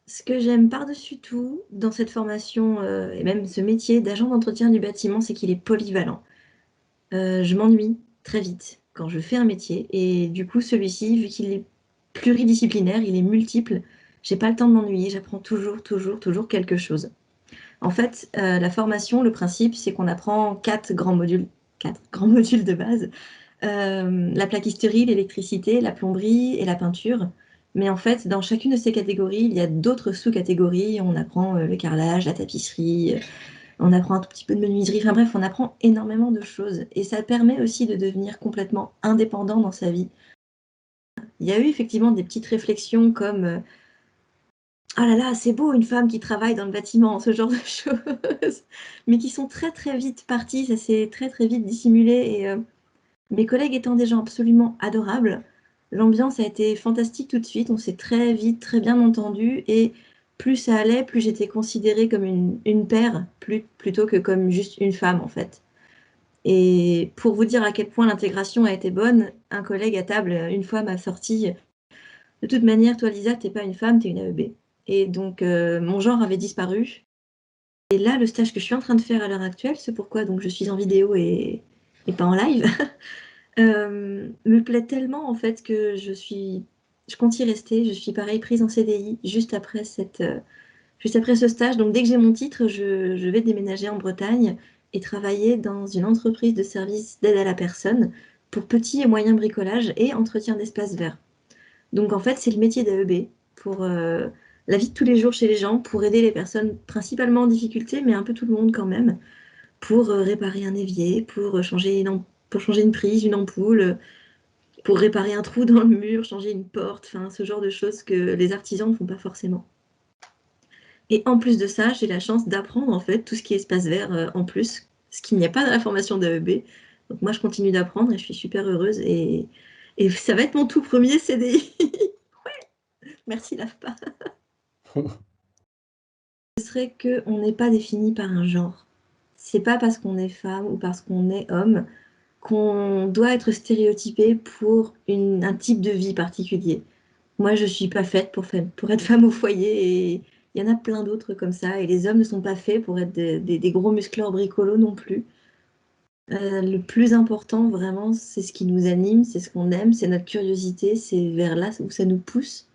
Ce que j'aime par-dessus tout dans cette formation et même ce métier d'agent d'entretien du bâtiment, c'est qu'il est polyvalent. Je m'ennuie très vite quand je fais un métier et du coup celui-ci, vu qu'il est pluridisciplinaire, il est multiple, j'ai pas le temps de m'ennuyer, j'apprends toujours, toujours, toujours quelque chose. En fait, la formation, le principe, c'est qu'on apprend quatre grands modules de base. La plaquisterie, l'électricité, la plomberie et la peinture. Mais en fait, dans chacune de ces catégories, il y a d'autres sous-catégories. On apprend le carrelage, la tapisserie, on apprend un tout petit peu de menuiserie. Enfin bref, on apprend énormément de choses. Et ça permet aussi de devenir complètement indépendant dans sa vie. Il y a eu effectivement des petites réflexions comme ah là là, c'est beau une femme qui travaille dans le bâtiment, ce genre de choses, mais qui sont très très vite parties, ça s'est très très vite dissimulé et mes collègues étant des gens absolument adorables, l'ambiance a été fantastique tout de suite, on s'est très vite, très bien entendu et plus ça allait, plus j'étais considérée comme une paire plutôt que comme juste une femme en fait. Et pour vous dire à quel point l'intégration a été bonne, un collègue à table une fois m'a sorti de toute manière, toi Lisa, t'es pas une femme, t'es une AEB. Et donc mon genre avait disparu. Et là, le stage que je suis en train de faire à l'heure actuelle, c'est pourquoi donc je suis en vidéo et pas en live, me plaît tellement en fait que je compte y rester. Je suis pareil prise en CDI juste après ce stage. Donc dès que j'ai mon titre, je vais déménager en Bretagne et travailler dans une entreprise de services d'aide à la personne pour petit et moyen bricolage et entretien d'espaces verts. Donc en fait, c'est le métier d'AEB pour la vie de tous les jours chez les gens, pour aider les personnes principalement en difficulté, mais un peu tout le monde quand même, pour réparer un évier, pour pour changer une prise, une ampoule, pour réparer un trou dans le mur, changer une porte, enfin ce genre de choses que les artisans ne font pas forcément. Et en plus de ça, j'ai la chance d'apprendre en fait tout ce qui est espace vert en plus, ce qu'il n'y a pas dans la formation d'AEB. Donc moi, je continue d'apprendre et je suis super heureuse et ça va être mon tout premier CDI. Merci l'AFPA. Ce serait qu'on n'est pas défini par un genre. C'est pas parce qu'on est femme ou parce qu'on est homme qu'on doit être stéréotypé pour un type de vie particulier. Moi, je suis pas faite pour être femme au foyer et il y en a plein d'autres comme ça. Et les hommes ne sont pas faits pour être des gros muscleurs bricolos non plus. Le plus important, vraiment, c'est ce qui nous anime, c'est ce qu'on aime, c'est notre curiosité, c'est vers là où ça nous pousse.